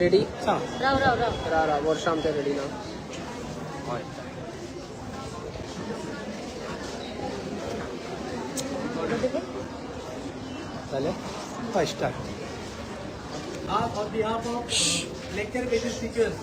Ready राव राव राव रा वर्ष आमच्या रेडी ना हय जालें हय start on behalf of lecture basis teachers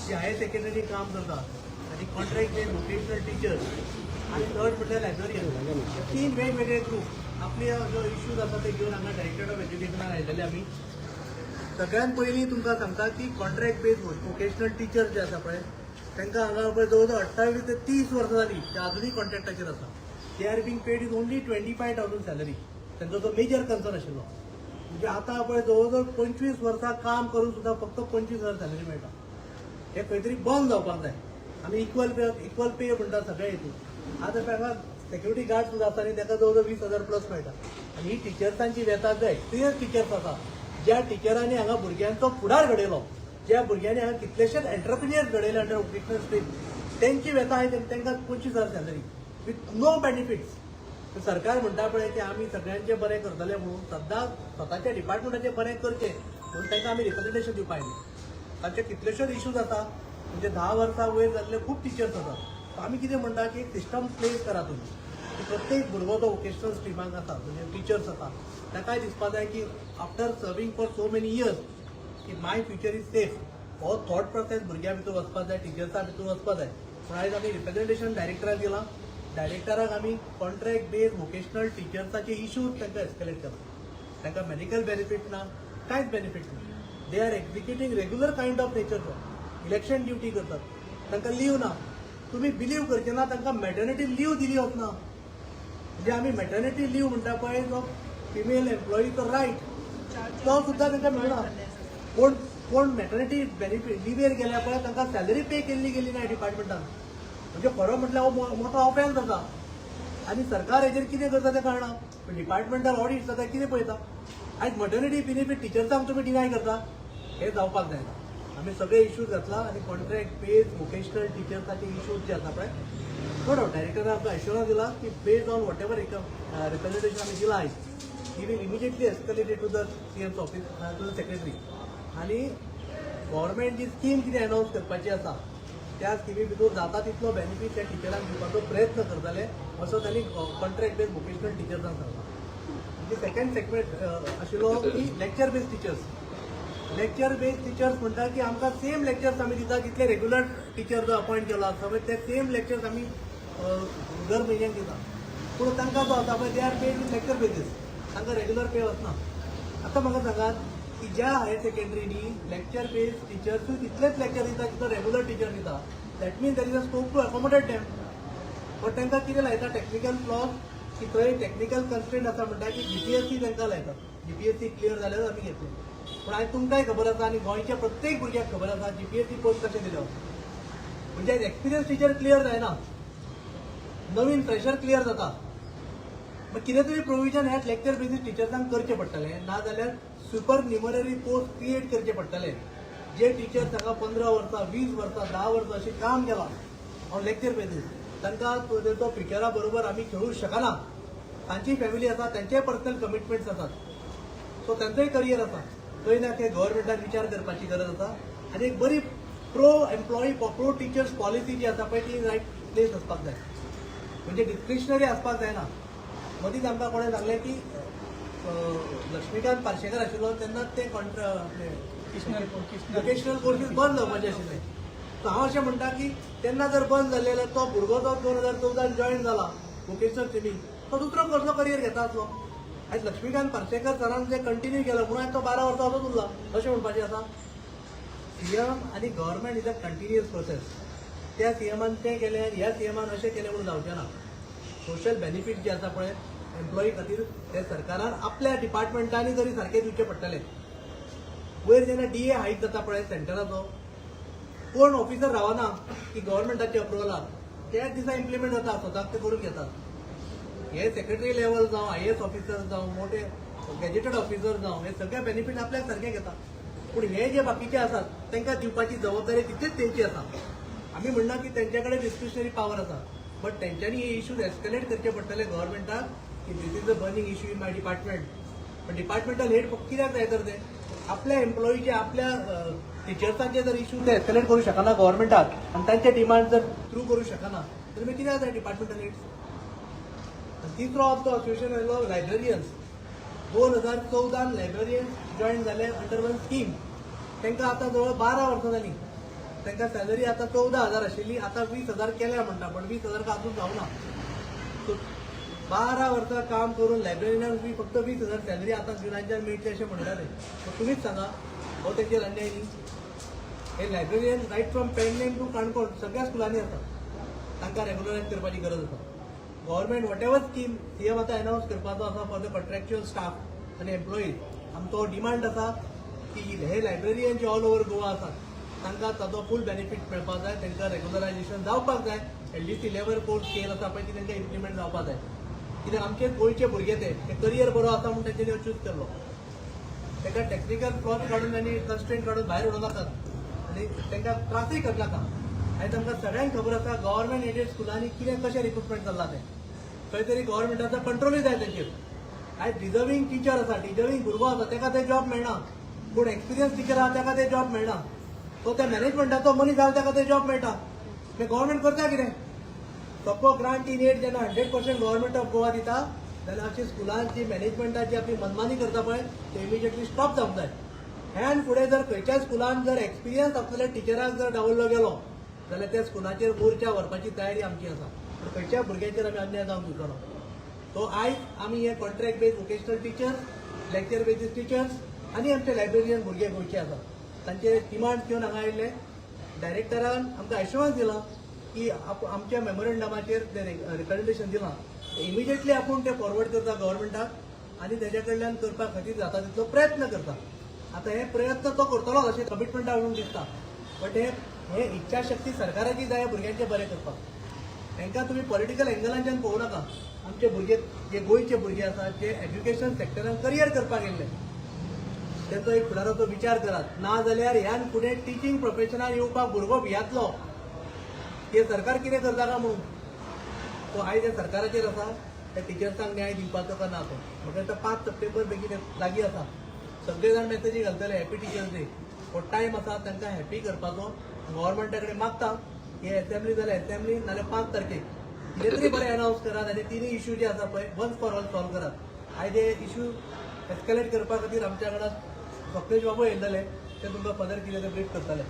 जे हायर सेकंडरी काम करतात आणि कॉन्ट्रॅक्ट बेस्ड वोकेशनल टीचर्स आणि थर्ड म्हणजे लायब्ररियन तीन वेगवेगळे ग्रुप आपले जो इश्यूज आसा ते घेऊन हांगा डायरेक्टर ऑफ एज्युकेशनाक आयिल्ले आमी सगळ्यात पयलीं तुमकां सांगता की कॉन्ट्रॅक्ट बेस्ड वोकेशनल टीचर्स जे आसा पळय तांकां हांगा पळय जवळ जवळ 28 ते 30 वर्सां जालीं ते अजूनही कॉन्ट्रॅक्टाचेर आसा they are being paid in only 25,000 salary तांचो जो मेजर कन्सर्न आशिल्लो म्हणजे आतां पळय जवळ जवळ 25 वर्सां काम करून सुद्दां फक्त 25,000 सॅलरी मेळटा हे खंय तरी बंद जावपाक जाय आमी इक्वल पे म्हणटा सगळ्या हेतून आतां हांगा सेक्युरिटी गार्ड सुद्दां आसा आनी ताका जवळ जवळ 20,000 प्लस मेळटा आनी ही टिचर्सांची वेता जो एक्सपिरियन्स टिचर्स आसा ज्या टिचरांनी हांगा भुरग्यांचो फुडार घडयलो ज्या भुरग्यांनी हांगा कितलेशेच एंटरप्रिनियर्स घडयले अंडर वोकेशनल स्ट्रीम त्यांची वेता आहे तांकां 25,000 सॅलरी विथ नो बेनिफिट्स सरकार म्हणटा पळय की आमी सगळ्यांचे बरें करतले म्हणून सद्दां स्वताच्या डिपार्टमेंटाचे बरें करचे म्हणून तांकां आमी रिप्रेझेंटेशन दिवपाक आयले तांचे कितलेशेच इश्यूज आसा म्हणजे 10 वर्सां वयर जाल्ले खूब टिचर्स आसात आमी कितें म्हणटा की एक सिस्टम प्लेस करा तुमी की प्रत्येक भुरगो जो वोकेशनल स्ट्रिमाक आसा म्हणजे टीचर्स आसा ताकाय दिसपा जाय की after serving for so many years की माय फ्युचर इज सेफ हो थॉट प्रोसेस भुरग्यां भितर वचपाक जाय टिचर्सां भितर वचपाक जाय पूण आयज आमी रिप्रेझेंटेशन डायरेक्टराक दिलां डायरेक्टराक आमी कॉन्ट्रॅक्ट बेस्ड वोकेशनल टिचर्साचे इश्यूज तांकां एस्केलेट केला तांकां मेडिकल बेनिफीट ना कांयच बेनिफीट ना they are executing regular kind of nature election duty करतात तांकां लीव ना तुमी बिलीव करचे ना तांकां मॅटर्निटी लीव दिली वचना म्हणजे आमी मॅटर्निटी लीव म्हणटा पळय जो फिमेल एम्प्लॉईचो रायट तो सुद्दां तांकां मेळना कोण मॅटर्निटी बेनिफीट लिव्हेर गेल्या पळय तांकां सॅलरी पे केल्ली गेली ना डिपार्टमेंटान म्हणजे खरो म्हटल्यार हो मोठो ऑफेन्स आसा आनी सरकार हेजेर कितें करता तें कळना डिपार्टमेंटल ऑडिट जाता कितें पळयता आयज मॅटर्निटी बेनिफीट टिचर्सांक तुमी डिनाय करता हें जावपाक जायना आमी सगळे इश्यूज घातला आनी कॉन्ट्रॅक्ट बेस्ड वोकेशनल टिचर्साचे इश्यूज जे आसा पळय नो डावट डायरेक्टरान आमकां एश्युरन्स दिला की based on whatever representation आमी दिला आयज ही will immediately escalated to the CM's office to the secretary आनी गव्हर्मेंट जी स्कीम कितें अनाउन्स करपाची आसा त्या स्किमी भितर जाता तितलो बेनिफीट त्या टिचरांक दिवपाचो प्रयत्न करतले असो तांणी कॉन्ट्रॅक्ट बेस्ड वोकेशनल टिचर्सांक सांगला म्हणजे सेकंड सेगमेंट आशिल्लो की लेक्चर बेस्ड टिचर्स म्हणटा की आमकां सेम लेक्चर्स आमी दिता जितले रेग्युलर टीचर जो अपॉयंट केलो आसा पळय ते सेम लेक्चर्स आमी दर म्हयन्याक दिता पूण तांकां जो आसा पळय they are paid with lecture basis तांकां रेग्युलर पे वचना आतां म्हाका सांगात की ज्या हायर सेकंडरीनी लेक्चर बेस्ड टिचर्सूय तितलेच लेक्चर दिता जितलो रेग्युलर टीचर दिता that means that is a scope to accommodate them but तांकां कितें लायता टेक्निकल फ्लॉज की थंय टेक्निकल कन्स्ट्रेंट आसा म्हणटा की जीपीएससी तांकां लायतात जीपीएससी क्लियर जाल्यार आमी घेतले पूण आयज तुमकांय खबर आसा आनी गोंयच्या प्रत्येक भुरग्याक खबर आसा जीपीएससी पोस्ट कशें दिल्यो म्हणजे एक्सपिरियन्स टीचर क्लियर जायना नवीन फ्रेशर क्लियर जाता मग कितें तरी प्रोविजन ह्या लेक्चर बेसीस टीचर्सांक करचें पडटलें ना जाल्यार सुपर न्युमररी पोस्ट क्रिएट करचे पडटले जे टीचर्स हांगा 15 वर्सां 20 वर्सां 10 वर्सां अशें काम केलां ऑन लेक्चर बेसीस तांकां तो फ्युचरा बरोबर आमी खेळूंक शकना तांची फॅमिली आसा तांचे पर्सनल कमिटमेंट्स आसात सो तांचोय करियर आसा थंय ना ते गव्हर्मेंटान विचार करपाची गरज आसा आनी एक बरी pro employee pro teachers policy जी आसा पळय ती रायट प्लेस आसपाक जाय म्हणजे डिस्क्रिशनरी आसपाक जायना मदींच आमकां कोणें सांगलें की लक्ष्मीकांत पार्सेकर आशिल्लो तेन्ना ते वोकेशनल कोर्सीस बंद जावपाचे आशिल्ले सो हांव अशें म्हणटा की तेन्ना जर बंद जाल्ले जाल्यार तो भुरगो जो 2014 जॉयन जाला वोकेशनल स्ट्रिमींग तो दुसरो कसलो करियर घेता आसलो आयज लक्ष्मीकांत पार्सेकर सरान जे कंटिन्यू केलं म्हणून तो 12 वर्सां असोच उरला अशें म्हणपाचें आसा सीएम आनी government is a continuous process त्या सीएमान तें केलें ह्या सीएमान अशें केलें म्हणून जावचें ना सोशल बेनिफीट जे आसा पळय एम्प्लॉई खातीर ते सरकारान आपल्या डिपार्टमेंटांनी तरी सारके दिवचे पडटले वयर जेन्ना डीए हायक जाता पळय सेंटराचो कोण ऑफिसर रावना की गव्हर्मेंटाच्या अप्रुवलाक त्याच दिसा इम्प्लिमेंट जाता स्वताक ते करून घेतात हे सेक्रेटरी लेवल जावं आयएएस ऑफिसर जावं मोठे गॅजेटेड ऑफिसर जावं हे सगळे बेनिफीट आपल्याक सारखे घेतात पूण हे जे बाकीचे आसात तांकां दिवपाची जबाबदारी तितलीच तेंची आसा आमी म्हणना की तेंच्या कडेन डिस्क्रिशनरी पावर आसा बट तेंच्यांनी हे इश्यूज एस्केलेट करचे पडटले गव्हर्मेंटाक की this is a burning issue in my department पण डिपार्टमेंटल हेड कित्याक जाय तर ते आपल्या एम्प्लॉईचे आपल्या टिचर्सांचे जर इश्यू ते एस्केलेट करू शकना गव्हर्मेंटाक आणि त्यांचे डिमांड जर थ्रू करू शकना तर मी कित्याक जाय डिपार्टमेंटल हेड्स. तिसरो आमचो असोसिएशन आयलो लायब्ररियन्स. 2014 लायब्ररियन्स जॉईन झाले अंडर वन स्कीम. तांकां आतां जवळ 12 वर्सां जालीं. तांकां सॅलरी आतां 14,000 आशिल्ली, आतां 20,000 केल्या म्हणटा, पण 20,000 अजून जावना. सो 12 वर्सां काम करून लायब्ररियनाक बी फक्त 20,000 सॅलरी आतां जुनाच्यान मेळटली अशें म्हणटाले. सो तुमीच सांगा हो तेचेर अन्याय न्ही. हे librarian right from Pernem to Canacona सगळ्या स्कुलांनी आसा. तांकां रेग्युलरायज करपाची गरज आसा. Government whatever scheme CM आतां अनावन्स करपाचो आसा फॉर द कॉन्ट्रॅक्च्युअल स्टाफ आनी एम्प्लॉईज. आमचो डिमांड आसा की हे लायब्ररियन जे ऑल ओव्हर गोवा आसात तांकां ताचो फूल बेनिफीट मेळपाक जाय. तांकां रेग्युलरायजेशन जावपाक जाय. LDC लेवल कोर्स स्केल आसा पळय ती तांकां इम्प्लिमेंट जावपाक जाय. कित्याक आमचे गोंयचे भुरगे ते करियर बरो आसा म्हणून तांच्यांनी हो चूज केल्लो. ताका टॅक्निकल फ्लॉज काडून आनी कन्स्ट्रेंट काडून भायर उडोवनाकात आनी तांकां त्रासय करनाका. आयज आमकां सगळ्यांक खबर आसा गव्हर्मेंट एडेड स्कुलांनी कितें कशें रिक्रुटमेंट चल्लां तें. खंय तरी गव्हर्मेंटाचो कंट्रोलूय जाय ताचेर. आयज डिजर्विंग टिचर आसा, डिजर्विंग भुरगो आसा ताका ते जॉब मेळना, पूण एक्सपिरियन्स टिचर आहा ताका ते जॉब मेळना. तो त्या मॅनेजमेंटाचो मनीस आहा ताका ते जॉब मेळटा. मागीर गव्हर्मेंट करता कितें. सपोज ग्रांट इन एड जेन्ना 100% गव्हर्मेंट ऑफ गोवा दिता जाल्यार अशी स्कुलांची मॅनेजमेंटाची आपली मनमानी करता पळय ते इमिजिएटली स्टॉप जावंक जाय. ह्यान फुडें जर खंयच्याय स्कुलान जर एक्सपिरियन्स आसलेल्या टिचराक जर डावल्लो गेलो जाल्यार त्या स्कुलाचेर मोर्चा व्हरपाची तयारी आमची आसा. खंयच्याय भुरग्याचेर आमी अन्याय जावंक दिवचो ना. सो आयज आमी हे contract based vocational teachers, lecture basis teachers आनी आमचे लायब्ररियन भुरगे गोंयचे आसा तांचे डिमांड घेवन हांगा आयिल्ले. डायरेक्टरान आमकां एश्युरन्स दिला की आमच्या मेमोरेंडमाचेर ते रिकमेंडेशन दिलां इमिजिएटली आपूण ते फॉरवर्ड करता गव्हर्मेंटाक आनी तेजे कडल्यान करपा खातीर जाता तितलो प्रयत्न करता. आतां हे प्रयत्न तो करतलो अशें कमिटमेंट म्हणून दिसता. बट हे इच्छाशक्ती सरकाराची जाय भुरग्यांचे बरें करपाक. तांकां तुमी पॉलिटिकल एंगलांच्यान पळोवं नाका. आमचे भुरगे जे गोंयचे भुरगे आसात जे एज्युकेशन सेक्टरान करियर करपाक गेल्ले तेचो एक फुडाराचो विचार करात. ना जाल्यार ह्यान फुडें टिचींग प्रोफेशनान येवपाक भुरगो भियातलो हे सरकार कितें करता काय म्हणून. तो आयज हे सरकाराचेर आसा त्या टिचर्सांक न्याय दिवपाचो का ना तो. म्हाका दिसता 5 सप्टेंबर बेगीन लागीं आसा. सगळे जाण मेसेजी घालतले हॅपी टिचर्स डे. हो टायम आसा तांकां हॅपी करपाचो. गव्हर्मेंटा कडेन मागता हे असेंब्ली जाल्यार असेंब्ली नाल्यार 5 तारखेक कितें तरी बरें अनावन्स करात आनी तिनूय इश्यू जे आसा पळय वन्स फॉर ऑल सॉल्व करात. आयज हे इश्यू एस्केलेट करपा खातीर आमच्या वांगडा स्वप्नेश बाबू येयलेले ते तुमकां फर्दर कितें ते ब्रीफ करतले.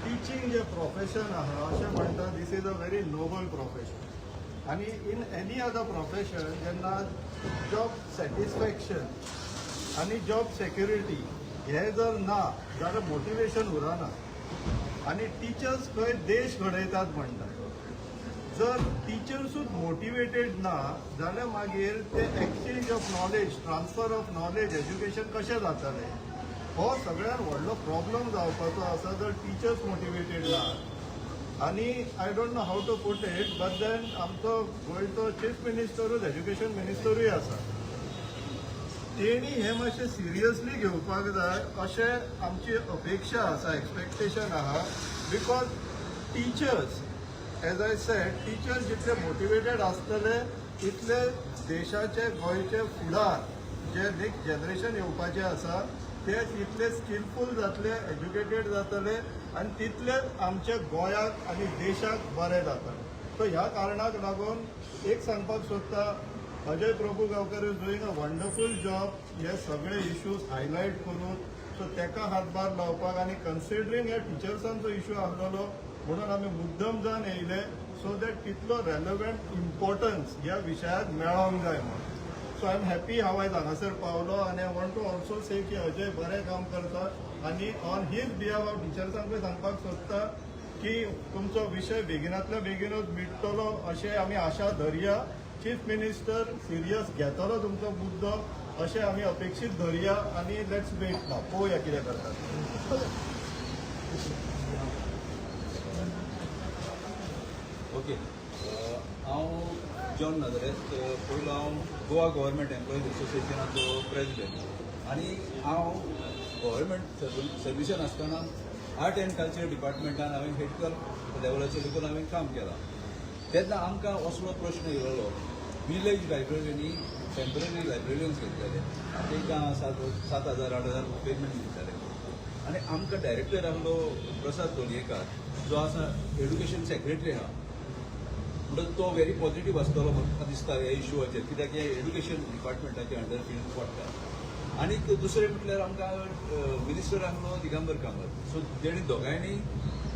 टीचिंग जे प्रोफेशन आहा अशें म्हणटा this is a very noble profession. आनी इन एनी अदर प्रोफेशन जेन्ना जॉब सॅटिस्फॅक्शन आनी जॉब सेक्युरिटी हे जर ना जाल्यार मोटिवेशन उरना. आनी टिचर्स खंय देश घडयतात म्हणटा. जर टिचर्सूच मोटिवेटेड ना जाल्यार मागीर ते exchange of knowledge, transfer of knowledge, education कशें जातलें हो सगळ्यात व्हडलो प्रॉब्लम जावपाचो आसा जर टिचर्स मोटिवेटेड ना. आनी I don't know how to put it but then आमचो गोंयचो चीफ मिनिस्टरूच एज्युकेशन मिनिस्टरूय आसा. तेणी हे मातशें सिरियसली घेवपाक जाय अशें आमची अपेक्षा आसा, एक्सपेक्टेशन आहा. Because teachers as I said teachers जितले मोटिवेटेड आसतले तितले देशाचे गोंयचे फुडार जे नेक्स्ट जनरेशन येवपाचें आसा ते तितले स्किलफूल जातले, एज्युकेटेड जातले आनी तितलेच आमच्या गोंयाक आनी देशाक बरें जातलें. सो ह्या कारणाक लागून एक सांगपाक सोदता Ajay Prabhu Gaonkar is doing a wonderful job हे सगळे इश्यूज हायलायट करून. सो ताका हातभार लावपाक आनी कन्सिडरींग हे टिचर्सांचो इश्यू आसलेलो म्हणून आमी मुद्दम जावन येयले सो दॅट तितलो रेलेवंट इम्पॉर्टन्स ह्या विशयाक मेळोंक जाय म्हणून. सो आय एम हॅपी हांव आयज हांगासर पावलो आनी I want to also say की अजय बरें काम करता आनी ऑन हीज बिहाफ हांव टिचर्सांकूय सांगपाक सोदता की तुमचो विशय बेगिनांतल्या बेगीनूच मिटतलो अशें आमी आशा धरया. चीफ मिनिस्टर सिरियस घेतलो तुमचो मुद्दो अशें आमी अपेक्षीत धरया आनी लेट्स वेट नाव पळोवया कितें करतात. ओके हांव जॉन नाझारेथ. पयलो हांव गोवा गव्हर्मेंट एम्प्लॉईज असोसिएशनाचो प्रेसिडेंट आनी हांव गव्हर्मेंट सर्विसान आसतना आर्ट एंड कल्चर डिपार्टमेंटान हांवें हेडकर लेवलाचेर देखून हांवें काम केलां. तेन्ना आमकां असलो प्रश्न येयलो विलेज लायब्ररीनी टेम्पररी लायब्ररियन्स घेतलेले तांकां 7,000 8,000 पेमेंट दिताले आनी आमकां डायरेक्टर आहलो प्रसाद लोलयेकार जो आसा एड्युकेशन सेक्रेटरी आहा म्हणटच तो व्हेरी पॉझिटिव्ह आसतलो म्हाका दिसता ह्या इश्यूवाचेर कित्याक हे एड्युकेशन डिपार्टमेंटाचे अंडर फील्ड पडटा आनी दुसरें म्हटल्यार आमकां मिनिस्टर आहलो दिगंबर कामत सो तेणी दोगांयनी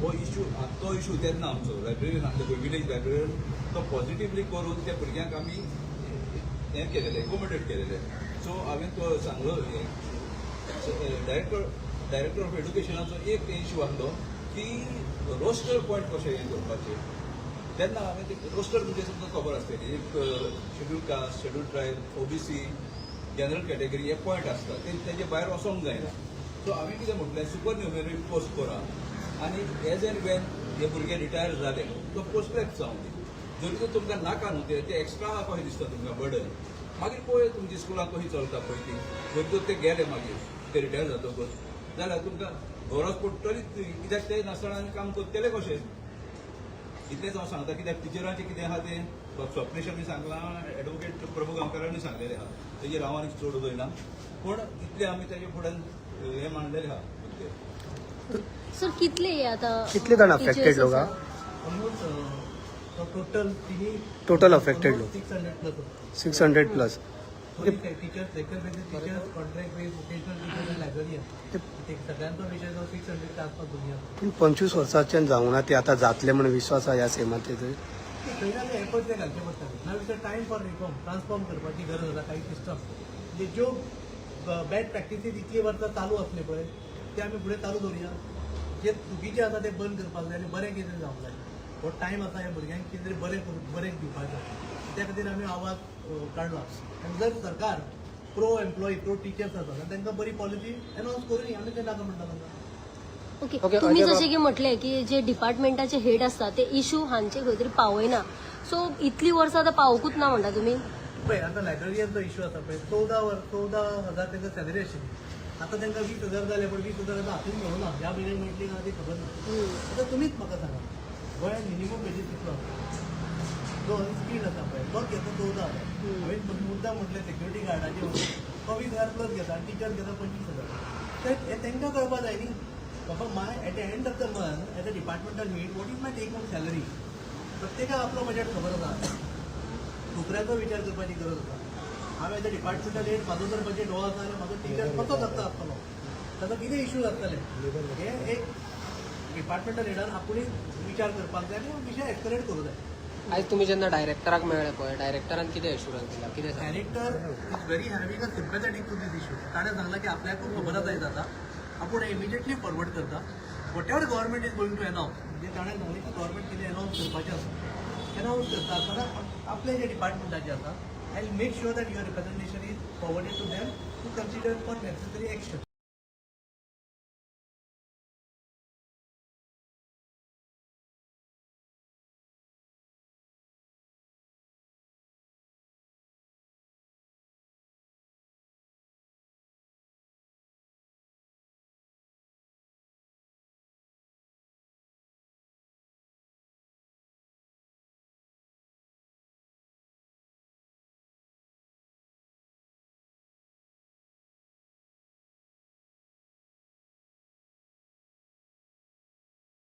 हो इश्यू तो इश्यू तेन्ना आमचो लायब्ररीन आमच्या विलेज लायब्ररीन तो पॉझिटिव्हली करून त्या भुरग्यांक आमी हें केलेलें एकोमोडेट केलेलें सो हांवें तो सांगलो डायरेक्टर ऑफ एड्युकेशनाचो एक इश्यू आहलो की रोस्टर पॉयंट कशें हें करपाचें तेन्ना हांवें ते रोस्टर म्हणजे तुमकां खबर आसतली एक schedule caste schedule tribe OBC general category हे पॉयंट आसता तेजे भायर वचोंक जायना सो हांवें कितें म्हटलें सुपर न्युमेरी पोस्ट करा आनी एज एंड वेन हे भुरगे रिटायर जाले तो पोस्ट बॅक जावं दी जरी तर तुमकां नाका न्हू ते एक्स्ट्रा कशें दिसता तुमकां बर्डन मागीर पळय तुमची स्कुलां कशी चलता पळय ती जरी तर ते गेले मागीर ते रिटायर जातकच जाल्यार तुमकां गरज पडटलीच कित्याक ते नासतना काम करतले कशें इतलेंच हांव सांगता कित्याक टिचरांचें कितें आहा तें स्वप्नेशांनी सांगलां एडवोकेट प्रभू गांवकारांनी सांगलेलें आहा तेजेर हांव आनी चड उलयना पूण इतलें आमी तेजे फुड्यान हें मांडलेलें आहा सर कितले आता कितले जाण अफेक्टेड लोक ऑलमोस्ट टोटल तिन्ही टोटल अफेक्टेड लोक 600 plus 600 plus teachers lecture basis teachers contract base vocational teachers आनी लायब्ररियन ते सगळ्यांचो विषय जो 600 आसपास दुनिया पूण 25 वर्सांच्यान जावंक ना ते आतां जातले म्हणून विश्वास आहा ह्या सेमाचेर खंय ना खंय एफर्ट ते घालचे पडटाले now is time for reform transform करपाची गरज आसा काही सिस्टम म्हणजे ज्यो बॅड प्रॅक्टिसीस इतली वर्सां चालू असले पळय ते आमी फुडें चालू दवरुया जे चुकीचे आसा ते बंद करपाक जाय आनी बरें कितें जावंक जाय हो टायम आसा ह्या भुरग्यांक कितें तरी बरें दिवपाचो त्या खातीर आमी आवाज काडला आनी जर सरकार प्रो एम्प्लॉई प्रो टिचर्स आसा जाल्यार तांकां बरी पॉलिसी अनावन्स करूनी आमी ते नाका म्हणटा तांकां ओके तुम्ही जशें की म्हटलें की जे डिपार्टमेंटाचे हेड असतात ते इश्यू हांचे खंय तरी पावयना सो इतली वर्सां आतां पावोकूच ना म्हणटा तुमी पळय आतां लायब्ररियनचो इश्यू आसा पळय 14,000 तांकां सॅलरी आशिल्ली आतां तांकां 20,000 जाले पण 20,000 आतां हातून मेळूना ह्या म्हयन्याक मेळटली ना ती खबर ना आतां तुमीच म्हाका सांगा गोंयांत मिनिमम वेजीस कितलो आसा जो अनस्किल्ड आसा पळय तो घेता 14,000 हांवें मुद्दाम म्हटलें सेक्युरिटी गार्डाचे 20,000 प्लस घेता आनी टिचर घेता 25,000 तर हे तांकां कळपाक जाय न्ही बाबा at the end of the month as a departmental meet what is my take home salary प्रत्येकाक आपलो बजेट खबर आसा दुसऱ्याचो विचार करपाची गरज आसा हांव एज अ डिपार्टमेंटल हेड म्हाजो जर बजेट हो आसा जाल्यार म्हाजो टिचर कसो जगता आसतलो ताका कितें इश्यूज आसतले हे एक डिपार्टमेंटल हेडान आपुणूच विचार करपाक जाय आनी विशय एक्सकलेट करूं जाय आयज तुम्ही जेन्ना डायरेक्टराक मेळ्ळे पळय डायरेक्टरान कितें एश्युरन्स दिला कितें सांगलें director is very having a sympathetic to this issue ताणें सांगलां की आपल्याक खबर जाय जाता आपूण इमिजिएटली फॉरवर्ड करता whatever government is going to announce म्हणजे ताणें सांगलें की गव्हर्मेंट कितें अनावन्स करपाचें आसा अनावन्स करता आसतना आपले जे डिपार्टमेंटाचे आसा I will make sure that your representation is forwarded to them to consider for necessary action